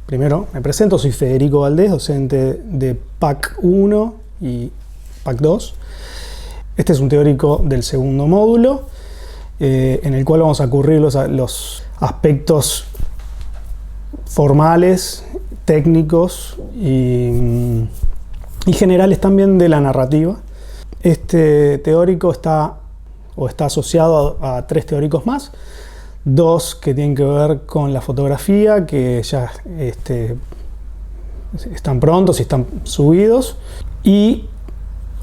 Primero me presento, soy Federico Valdés, docente de PAC 1 y PAC 2. Este es un teórico del segundo módulo, en el cual vamos a cubrir los aspectos formales, técnicos y generales también de la narrativa. Este teórico está asociado a tres teóricos más. Dos que tienen que ver con la fotografía, que ya están prontos y están subidos. Y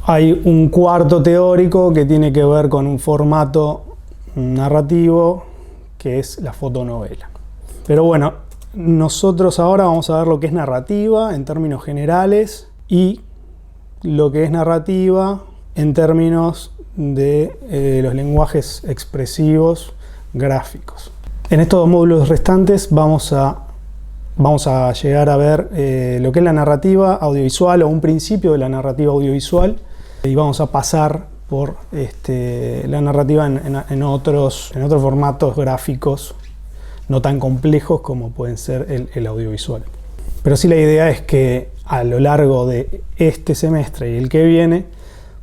hay un cuarto teórico que tiene que ver con un formato narrativo, que es la fotonovela. Pero bueno, nosotros ahora vamos a ver lo que es narrativa en términos generales y lo que es narrativa en términos de los lenguajes expresivos gráficos. En estos dos módulos restantes vamos a llegar a ver lo que es la narrativa audiovisual o un principio de la narrativa audiovisual, y vamos a pasar por la narrativa en otros formatos gráficos no tan complejos como pueden ser el audiovisual. Pero sí, la idea es que a lo largo de este semestre y el que viene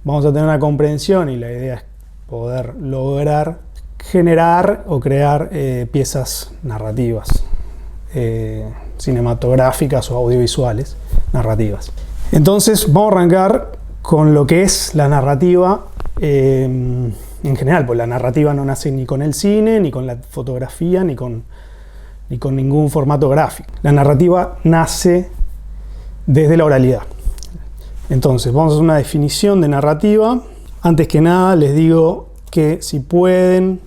vamos a tener una comprensión, y la idea es poder lograr generar o crear piezas narrativas, cinematográficas o audiovisuales narrativas. Entonces vamos a arrancar con lo que es la narrativa en general, pues la narrativa no nace ni con el cine, ni con la fotografía, ni con ningún formato gráfico. La narrativa nace desde la oralidad. Entonces vamos a hacer una definición de narrativa. Antes que nada les digo que si pueden,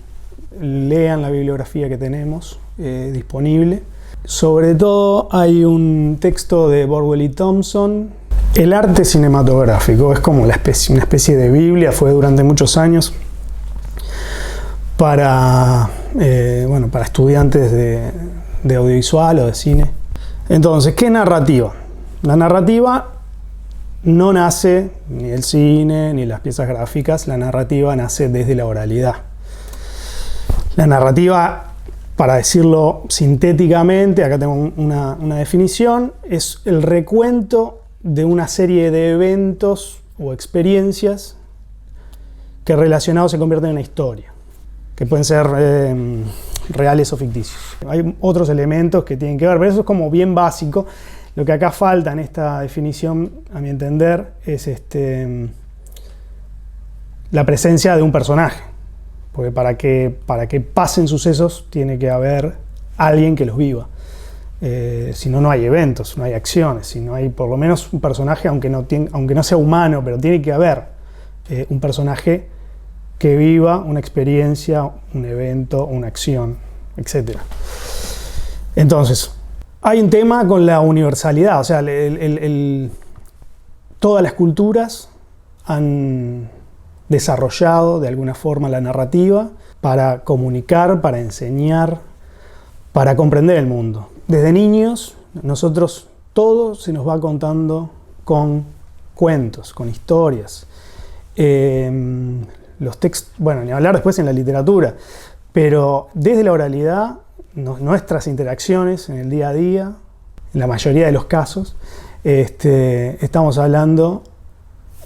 lean la bibliografía que tenemos disponible. Sobre todo hay un texto de Borwell y Thompson. El arte cinematográfico es como una especie de Biblia, fue durante muchos años para estudiantes de audiovisual o de cine. Entonces, ¿qué es narrativa? La narrativa no nace ni el cine ni las piezas gráficas, la narrativa nace desde la oralidad. La narrativa, para decirlo sintéticamente, acá tengo una definición, es el recuento de una serie de eventos o experiencias que relacionados se convierten en una historia, que pueden ser reales o ficticios. Hay otros elementos que tienen que ver, pero eso es como bien básico. Lo que acá falta en esta definición, a mi entender, es la presencia de un personaje. Porque para que pasen sucesos tiene que haber alguien que los viva. Si no, no hay eventos, no hay acciones. Si no hay por lo menos un personaje, aunque no sea humano, pero tiene que haber un personaje que viva una experiencia, un evento, una acción, etc. Entonces, hay un tema con la universalidad. O sea, todas las culturas han desarrollado de alguna forma la narrativa para comunicar, para enseñar, para comprender el mundo. Desde niños, nosotros todo se nos va contando con cuentos, con historias. Los textos, bueno, ni hablar después en la literatura, pero desde la oralidad, nuestras interacciones en el día a día, en la mayoría de los casos, estamos hablando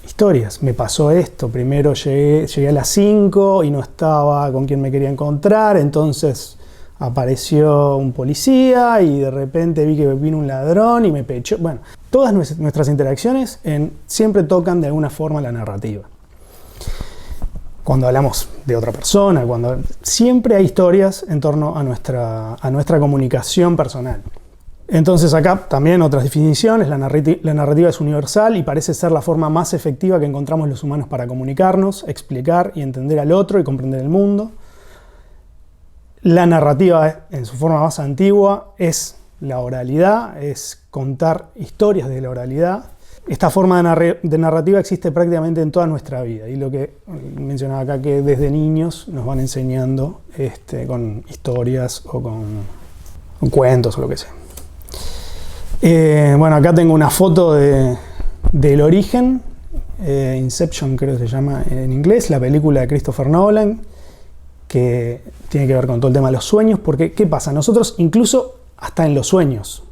historias. Me pasó esto, primero llegué a las 5 y no estaba con quien me quería encontrar, entonces apareció un policía y de repente vi que vino un ladrón y me pechó. Bueno, todas nuestras interacciones siempre tocan de alguna forma la narrativa. Cuando hablamos de otra persona, siempre hay historias en torno a nuestra comunicación personal. Entonces acá también otras definiciones. La narrativa es universal y parece ser la forma más efectiva que encontramos los humanos para comunicarnos, explicar y entender al otro y comprender el mundo. La narrativa, en su forma más antigua, es la oralidad, es contar historias de la oralidad. Esta forma de narrativa existe prácticamente en toda nuestra vida, y lo que mencionaba acá, que desde niños nos van enseñando con historias o con cuentos o lo que sea. Bueno, acá tengo una foto del origen Inception creo que se llama en inglés, la película de Christopher Nolan, que tiene que ver con todo el tema de los sueños, porque ¿qué pasa? Nosotros incluso hasta en los sueños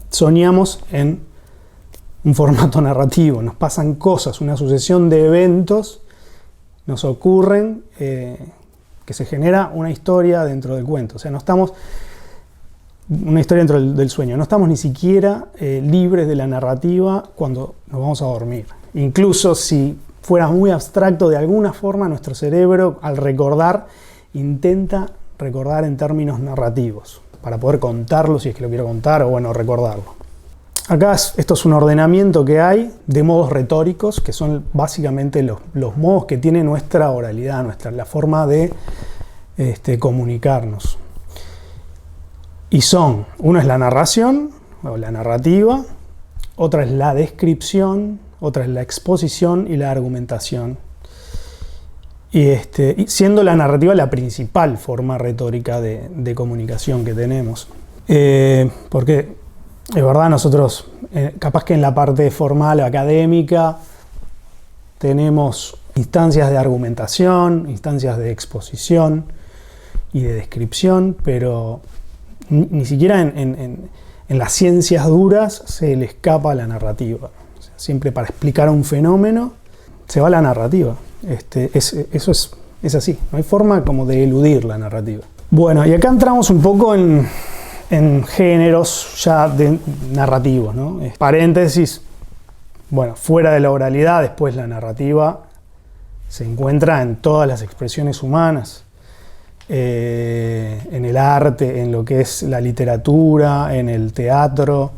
soñamos en un formato narrativo, nos pasan cosas, una sucesión de eventos nos ocurren, que se genera una historia dentro del cuento. O sea, no estamos, una historia dentro del sueño, no estamos ni siquiera libres de la narrativa cuando nos vamos a dormir. Incluso si fuera muy abstracto, de alguna forma nuestro cerebro al recordar intenta recordar en términos narrativos para poder contarlo si es que lo quiero contar o bueno, recordarlo. Acá esto es un ordenamiento que hay de modos retóricos, que son básicamente los modos que tiene nuestra oralidad, la forma de comunicarnos. Y son, uno es la narración, o la narrativa, otra es la descripción, otra es la exposición y la argumentación. Y siendo la narrativa la principal forma retórica de comunicación que tenemos. Porque es verdad, nosotros, capaz que en la parte formal o académica, tenemos instancias de argumentación, instancias de exposición y de descripción, pero ni siquiera en las ciencias duras se le escapa la narrativa. O sea, siempre para explicar un fenómeno se va la narrativa. Eso es así, no hay forma como de eludir la narrativa. Bueno, y acá entramos un poco en géneros ya narrativos, ¿no? Paréntesis, bueno, fuera de la oralidad, después la narrativa se encuentra en todas las expresiones humanas, en el arte, en lo que es la literatura, en el teatro,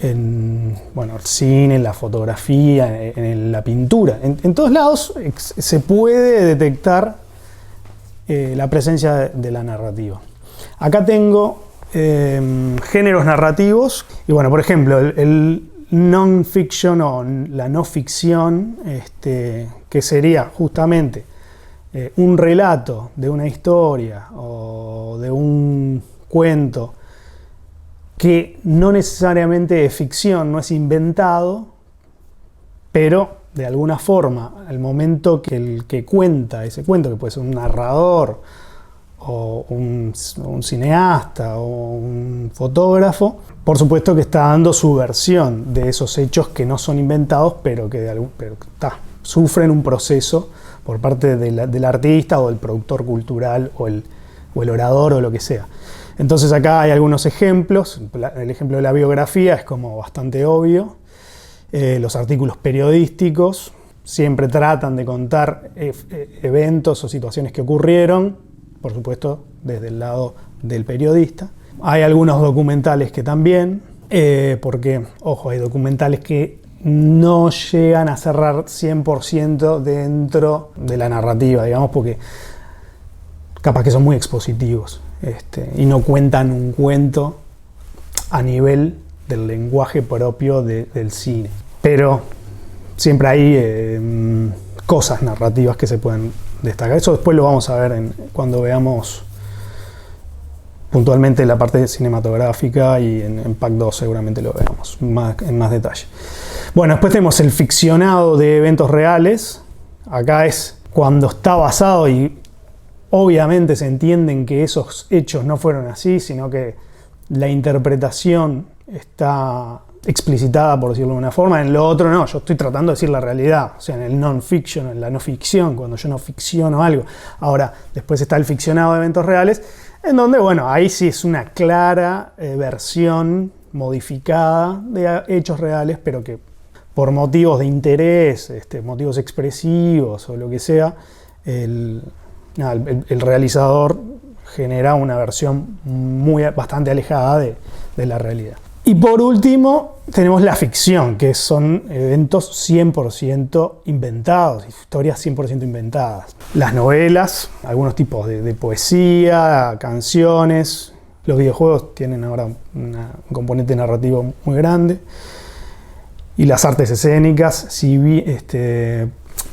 en el cine, en la fotografía, en la pintura. En todos lados se puede detectar la presencia de la narrativa. Acá tengo géneros narrativos y bueno, por ejemplo, el non-fiction o la no ficción, que sería justamente un relato de una historia o de un cuento que no necesariamente es ficción, no es inventado, pero de alguna forma, al momento que el que cuenta ese cuento, que puede ser un narrador o un cineasta o un fotógrafo, por supuesto que está dando su versión de esos hechos que no son inventados, pero que sufren un proceso por parte del artista o del productor cultural o el orador o lo que sea. Entonces acá hay algunos ejemplos. El ejemplo de la biografía es como bastante obvio. Los artículos periodísticos siempre tratan de contar eventos o situaciones que ocurrieron, por supuesto desde el lado del periodista. Hay algunos documentales que también, porque, ojo, hay documentales que no llegan a cerrar 100% dentro de la narrativa, digamos, porque capaz que son muy expositivos y no cuentan un cuento a nivel del lenguaje propio del cine. Pero siempre hay cosas narrativas que se pueden destacar. Eso después lo vamos a ver cuando veamos puntualmente la parte cinematográfica, y en PAC 2 seguramente lo veamos en más detalle. Bueno, después tenemos el ficcionado de eventos reales. Acá es cuando está basado y obviamente se entienden que esos hechos no fueron así, sino que la interpretación está explicitada, por decirlo de una forma. En lo otro no, yo estoy tratando de decir la realidad. O sea, en el non-fiction, en la no ficción, cuando yo no ficciono algo. Ahora, después está el ficcionado de eventos reales, en donde, bueno, ahí sí es una clara versión modificada de hechos reales, pero que por motivos de interés, motivos expresivos o lo que sea, el realizador genera una versión bastante alejada de la realidad. Y por último, tenemos la ficción, que son eventos 100% inventados, historias 100% inventadas. Las novelas, algunos tipos de poesía, canciones. Los videojuegos tienen ahora un componente narrativo muy grande. Y las artes escénicas,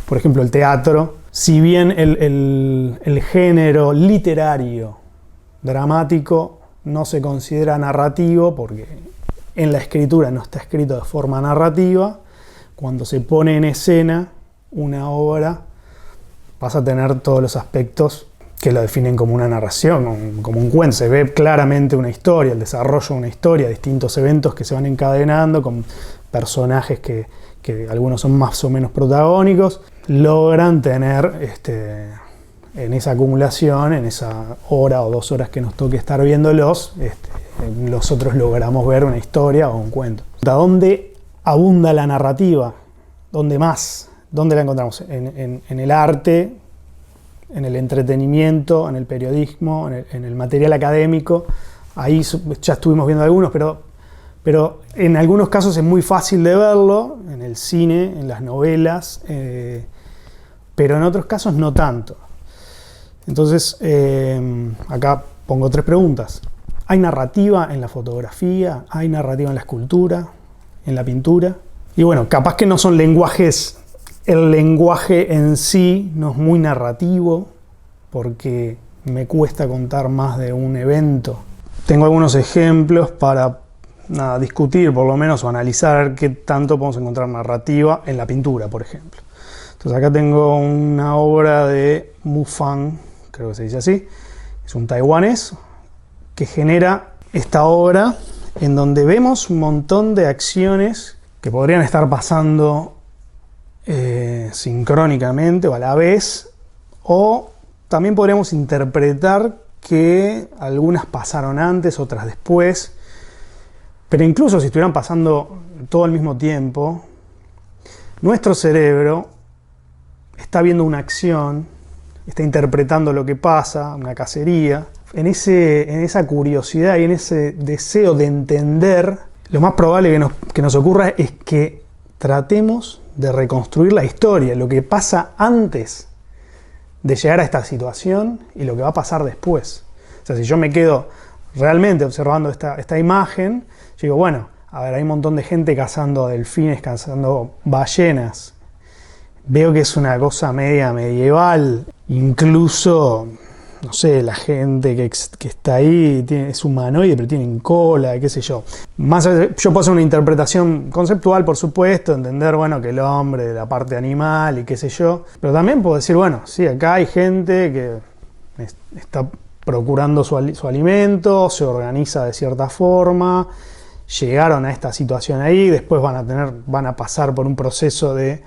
por ejemplo el teatro, si bien el género literario dramático no se considera narrativo porque en la escritura no está escrito de forma narrativa, cuando se pone en escena una obra, vas a tener todos los aspectos que lo definen como una narración, como un cuento. Se ve claramente una historia, el desarrollo de una historia, distintos eventos que se van encadenando con personajes que algunos son más o menos protagónicos, logran tener en esa acumulación, en esa hora o 2 horas que nos toque estar viéndolos, nosotros logramos ver una historia o un cuento. ¿Dónde abunda la narrativa? ¿Dónde más? ¿Dónde la encontramos? En el arte, en el entretenimiento, en el periodismo, en el material académico. Ahí ya estuvimos viendo algunos, pero en algunos casos es muy fácil de verlo, en el cine, en las novelas, pero en otros casos no tanto. Entonces, acá pongo 3 preguntas. ¿Hay narrativa en la fotografía? ¿Hay narrativa en la escultura? ¿En la pintura? Y bueno, capaz que no son lenguajes. El lenguaje en sí no es muy narrativo porque me cuesta contar más de un evento. Tengo algunos ejemplos para discutir por lo menos o analizar qué tanto podemos encontrar narrativa en la pintura, por ejemplo. Entonces acá tengo una obra de Mu Fan, creo que se dice así, es un taiwanés que genera esta obra en donde vemos un montón de acciones que podrían estar pasando sincrónicamente o a la vez, o también podríamos interpretar que algunas pasaron antes, otras después, pero incluso si estuvieran pasando todo al mismo tiempo, nuestro cerebro está viendo una acción, está interpretando lo que pasa, una cacería. En esa curiosidad y en ese deseo de entender, lo más probable que nos ocurra es que tratemos de reconstruir la historia, lo que pasa antes de llegar a esta situación y lo que va a pasar después. O sea, si yo me quedo realmente observando esta imagen, yo digo, bueno, a ver, hay un montón de gente cazando delfines, cazando ballenas. Veo que es una cosa media medieval, incluso, no sé, la gente que está ahí es humanoide, pero tienen cola, qué sé yo. Más yo puedo hacer una interpretación conceptual, por supuesto, entender, bueno, que el hombre de la parte animal y qué sé yo. Pero también puedo decir, bueno, sí, acá hay gente que está procurando su alimento, se organiza de cierta forma, llegaron a esta situación ahí, después van a pasar por un proceso de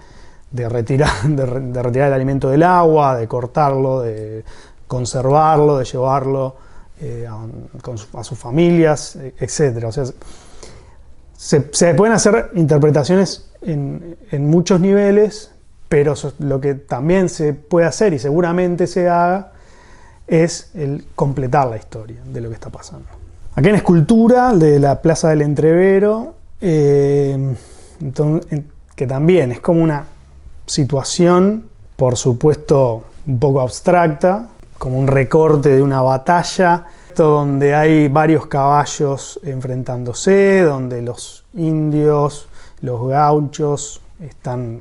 retirar el alimento del agua, de cortarlo, de conservarlo, de llevarlo a sus familias, etc. O sea, se pueden hacer interpretaciones en muchos niveles, pero lo que también se puede hacer y seguramente se haga es el completar la historia de lo que está pasando. Aquí en escultura de la Plaza del Entrevero, que también es como una situación, por supuesto, un poco abstracta, como un recorte de una batalla, donde hay varios caballos enfrentándose, donde los indios, los gauchos están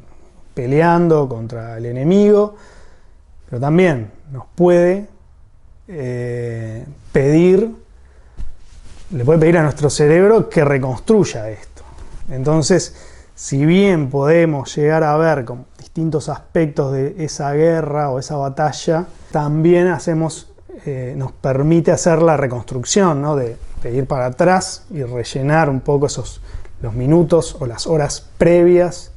peleando contra el enemigo, pero también nos puede le puede pedir a nuestro cerebro que reconstruya esto. Entonces, si bien podemos llegar a ver con distintos aspectos de esa guerra o esa batalla, también nos permite hacer la reconstrucción, ¿no? de ir para atrás y rellenar un poco los minutos o las horas previas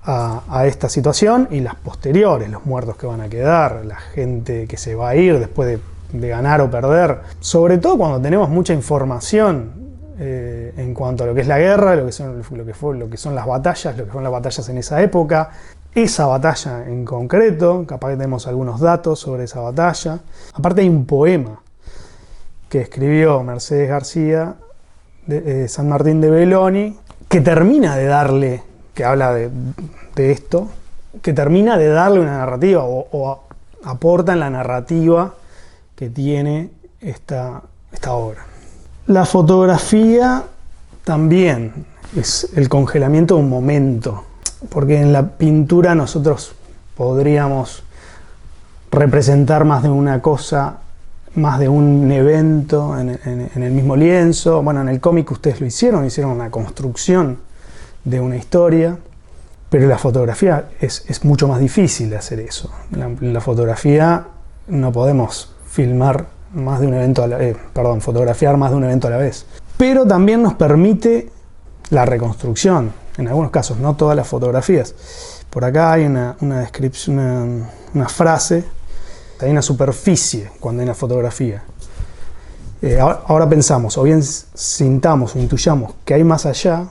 a esta situación y las posteriores, los muertos que van a quedar, la gente que se va a ir después de ganar o perder. Sobre todo cuando tenemos mucha información en cuanto a lo que es la guerra, lo que son las batallas, lo que fueron las batallas en esa época, esa batalla en concreto, capaz que tenemos algunos datos sobre esa batalla. Aparte hay un poema que escribió Mercedes García de San Martín de Belloni, que termina de darle, que habla de esto, que termina de darle una narrativa o aporta en la narrativa que tiene esta obra. La fotografía también es el congelamiento de un momento, porque en la pintura nosotros podríamos representar más de una cosa, más de un evento en el mismo lienzo. Bueno, en el cómic ustedes lo hicieron una construcción de una historia, pero la fotografía es mucho más difícil de hacer eso. La fotografía no podemos filmar más de un evento a la vez, fotografiar más de un evento a la vez. Pero también nos permite la reconstrucción, en algunos casos, no todas las fotografías. Por acá hay una descripción, una frase, hay una superficie cuando hay una fotografía. Ahora pensamos, o bien sintamos o intuyamos que hay más allá.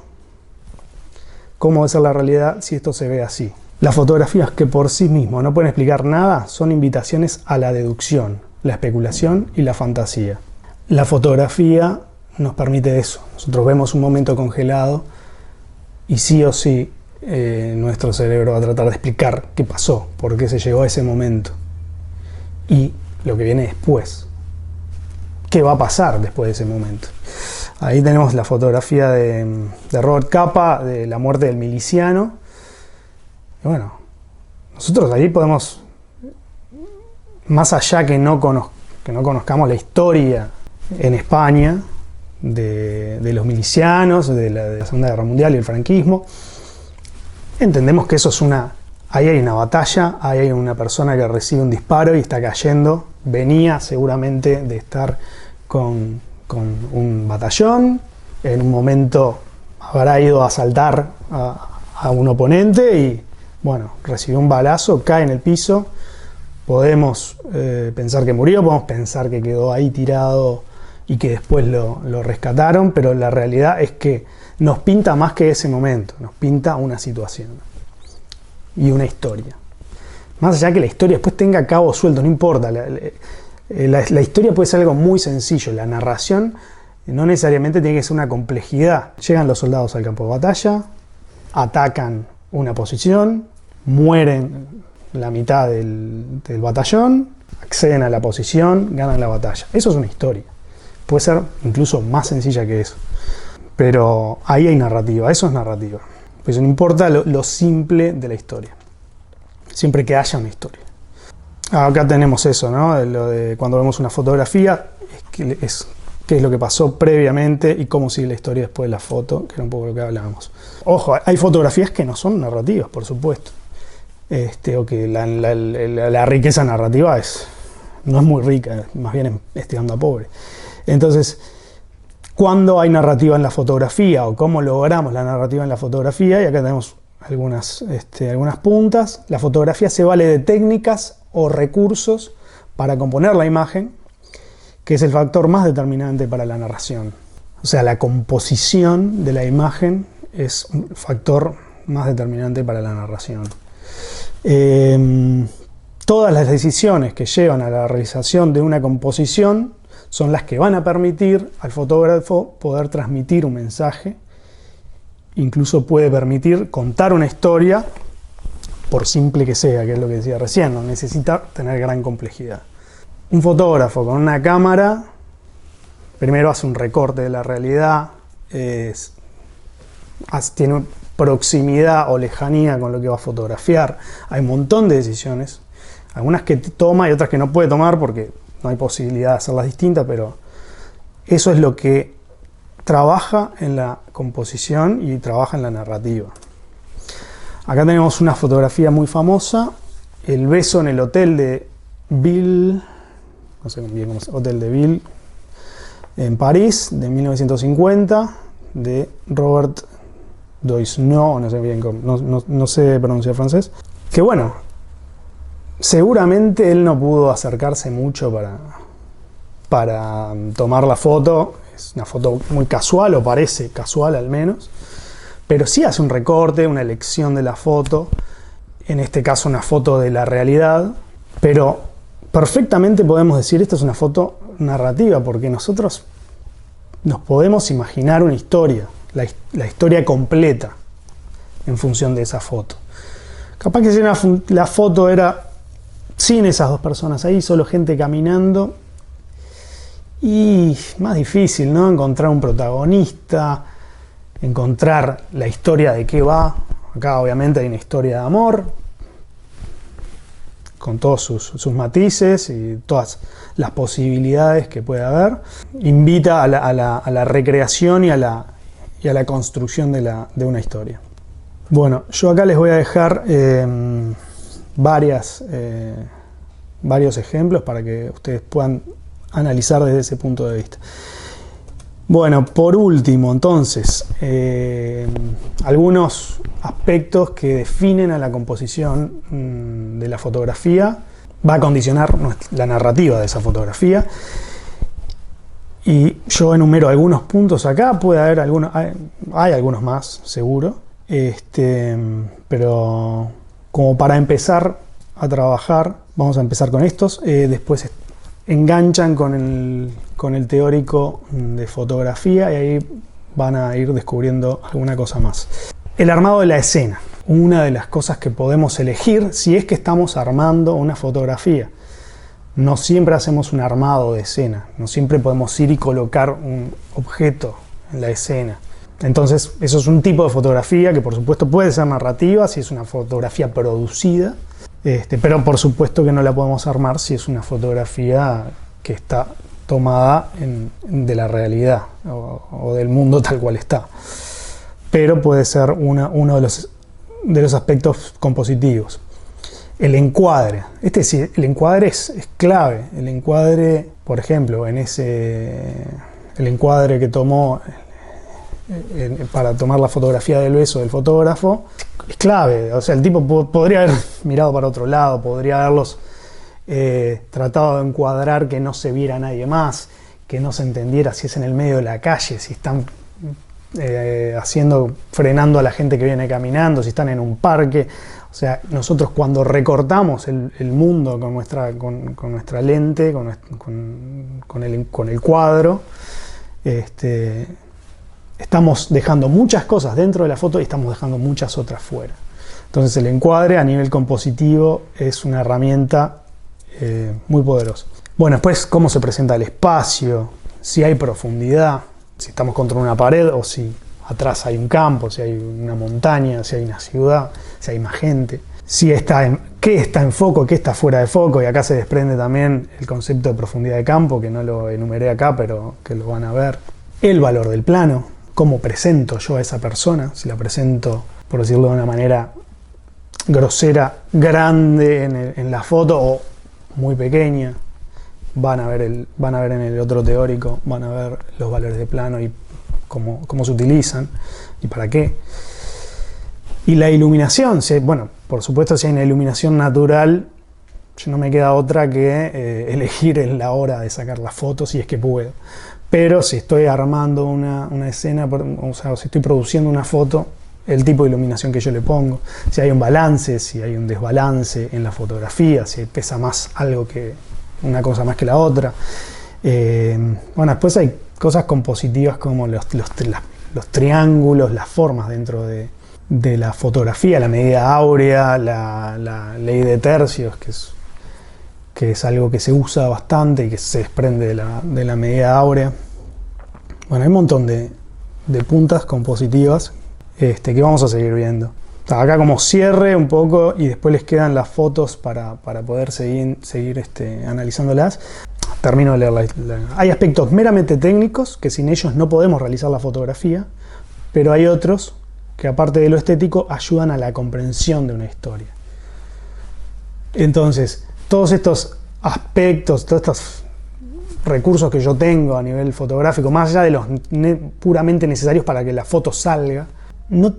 ¿Cómo va a ser la realidad si esto se ve así? Las fotografías que por sí mismas no pueden explicar nada son invitaciones a la deducción, la especulación y la fantasía. La fotografía nos permite eso. Nosotros vemos un momento congelado y sí o sí nuestro cerebro va a tratar de explicar qué pasó, por qué se llegó a ese momento y lo que viene después. ¿Qué va a pasar después de ese momento? Ahí tenemos la fotografía de Robert Capa, de la muerte del miliciano. Y bueno, nosotros ahí podemos, más allá que no conozcamos la historia en España de los milicianos, de la Segunda Guerra Mundial y el franquismo, entendemos que eso es ahí hay una batalla, ahí hay una persona que recibe un disparo y está cayendo, venía seguramente de estar con un batallón, en un momento habrá ido a asaltar a un oponente y bueno, recibió un balazo, cae en el piso, podemos pensar que murió, podemos pensar que quedó ahí tirado y que después lo rescataron, pero la realidad es que nos pinta más que ese momento, nos pinta una situación y una historia. Más allá que la historia después tenga cabos sueltos, no importa, la historia puede ser algo muy sencillo, la narración no necesariamente tiene que ser una complejidad. Llegan los soldados al campo de batalla, atacan una posición, mueren la mitad del batallón, acceden a la posición, ganan la batalla. Eso es una historia. Puede ser incluso más sencilla que eso. Pero ahí hay narrativa, eso es narrativa. Pues no importa lo simple de la historia, siempre que haya una historia. Acá tenemos eso, ¿no? Lo de cuando vemos una fotografía, qué es lo que pasó previamente y cómo sigue la historia después de la foto, que era un poco lo que hablábamos. Ojo, hay fotografías que no son narrativas, por supuesto. O que la riqueza narrativa no es muy rica, más bien es tirando a pobre. Entonces, ¿cuándo hay narrativa en la fotografía o cómo logramos la narrativa en la fotografía? Y acá tenemos algunas puntas. La fotografía se vale de técnicas o recursos para componer la imagen, que es el factor más determinante para la narración. O sea, la composición de la imagen es un factor más determinante para la narración. Todas las decisiones que llevan a la realización de una composición son las que van a permitir al fotógrafo poder transmitir un mensaje, incluso puede permitir contar una historia, por simple que sea, que es lo que decía recién, no necesita tener gran complejidad. Un fotógrafo con una cámara, primero hace un recorte de la realidad, tiene proximidad o lejanía con lo que va a fotografiar. Hay un montón de decisiones, algunas que toma y otras que no puede tomar porque no hay posibilidad de hacerlas distintas, pero eso es lo que trabaja en la composición y trabaja en la narrativa. Acá tenemos una fotografía muy famosa, el beso en el hotel de Ville, no sé bien cómo es, Hotel de Ville, en París, de 1950, de Robert Doisneau, no sé bien cómo, no sé pronunciar francés, que bueno, seguramente él no pudo acercarse mucho para tomar la foto. Es una foto muy casual, o parece casual al menos, pero sí hace un recorte, una elección de la foto, en este caso una foto de la realidad, pero perfectamente podemos decir esta es una foto narrativa, porque nosotros nos podemos imaginar una historia, la historia completa en función de esa foto. Capaz que si la foto era sin esas dos personas ahí, solo gente caminando, y más difícil, ¿no? Encontrar un protagonista, encontrar la historia de qué va. Acá obviamente hay una historia de amor, con todos sus matices y todas las posibilidades que puede haber. Invita a la recreación y a la construcción de una historia. Bueno, yo acá les voy a dejar varios ejemplos para que ustedes puedan analizar desde ese punto de vista. Bueno, por último, entonces, algunos aspectos que definen a la composición de la fotografía, va a condicionar la narrativa de esa fotografía. Y yo enumero algunos puntos acá, puede haber algunos, hay algunos más, seguro. Pero como para empezar a trabajar, vamos a empezar con estos, después enganchan con el teórico de fotografía y ahí van a ir descubriendo alguna cosa más. El armado de la escena, una de las cosas que podemos elegir si es que estamos armando una fotografía. No siempre hacemos un armado de escena, no siempre podemos ir y colocar un objeto en la escena. Entonces, eso es un tipo de fotografía que por supuesto puede ser narrativa si es una fotografía producida, pero por supuesto que no la podemos armar si es una fotografía que está tomada de la realidad o del mundo tal cual está. Pero puede ser uno de los aspectos compositivos. El encuadre. El encuadre es clave. El encuadre, por ejemplo, el encuadre que tomó para tomar la fotografía del beso del fotógrafo, es clave. O sea, el tipo podría haber mirado para otro lado, podría haberlos tratado de encuadrar que no se viera nadie más, que no se entendiera si es en el medio de la calle, si están frenando a la gente que viene caminando, si están en un parque. O sea, nosotros cuando recortamos el mundo con nuestra lente, con el cuadro, estamos dejando muchas cosas dentro de la foto y estamos dejando muchas otras fuera. Entonces el encuadre a nivel compositivo es una herramienta muy poderosa. Bueno, después cómo se presenta el espacio, si hay profundidad, si estamos contra una pared o si atrás hay un campo, si hay una montaña, si hay una ciudad, si hay más gente, qué está en foco, qué está fuera de foco, y acá se desprende también el concepto de profundidad de campo, que no lo enumeré acá, pero que lo van a ver. El valor del plano, cómo presento yo a esa persona, si la presento, por decirlo de una manera grosera, grande en la foto o muy pequeña. Van a ver en el otro teórico, van a ver los valores de plano y cómo se utilizan y para qué. Y la iluminación, bueno, por supuesto si hay una iluminación natural, yo no me queda otra que elegir la hora de sacar la foto si es que puedo. Pero si estoy armando una escena, o sea, si estoy produciendo una foto, el tipo de iluminación que yo le pongo, si hay un balance, si hay un desbalance en la fotografía, si pesa más algo que una cosa más que la otra. Bueno, después hay cosas compositivas como los triángulos, las formas dentro de la fotografía, la medida áurea, la ley de tercios, que es algo que se usa bastante y que se desprende de la medida áurea. Bueno, hay un montón de puntas compositivas que vamos a seguir viendo. Acá como cierre un poco y después les quedan las fotos para poder seguir analizándolas. Termino de leer hay aspectos meramente técnicos que sin ellos no podemos realizar la fotografía, pero hay otros que aparte de lo estético ayudan a la comprensión de una historia. Entonces, todos estos aspectos, todos estos recursos que yo tengo a nivel fotográfico, más allá de los puramente necesarios para que la foto salga, no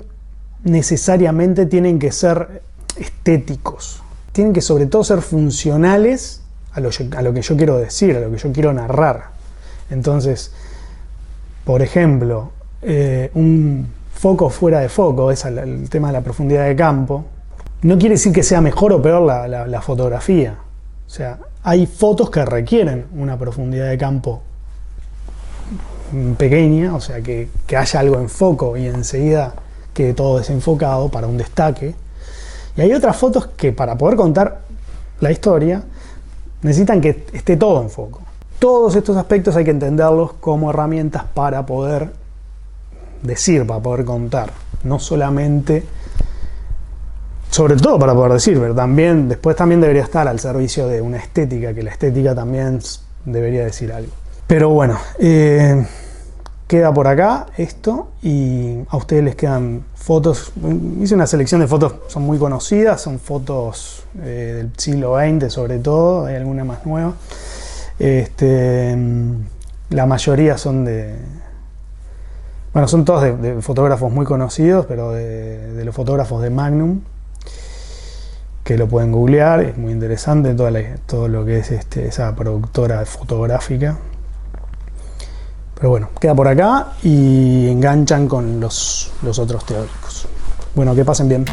necesariamente tienen que ser estéticos. Tienen que sobre todo ser funcionales a lo que yo quiero decir, a lo que yo quiero narrar. Entonces, por ejemplo, un foco fuera de foco, es el tema de la profundidad de campo, no quiere decir que sea mejor o peor la fotografía. O sea, hay fotos que requieren una profundidad de campo pequeña, o sea, que haya algo en foco y enseguida quede todo desenfocado para un destaque. Y hay otras fotos que para poder contar la historia necesitan que esté todo en foco. Todos estos aspectos hay que entenderlos como herramientas para poder decir, para poder contar. No solamente, sobre todo para poder decir, pero después también debería estar al servicio de una estética, que la estética también debería decir algo. Pero bueno, ¿qué queda por acá esto, y a ustedes les quedan fotos. Hice una selección de fotos, son muy conocidas, son fotos del siglo XX sobre todo, hay alguna más nueva. La mayoría son son todos de fotógrafos muy conocidos, pero de los fotógrafos de Magnum, que lo pueden googlear, es muy interesante todo lo que es esa productora fotográfica. Pero bueno, queda por acá y enganchan con los otros teóricos. Bueno, que pasen bien.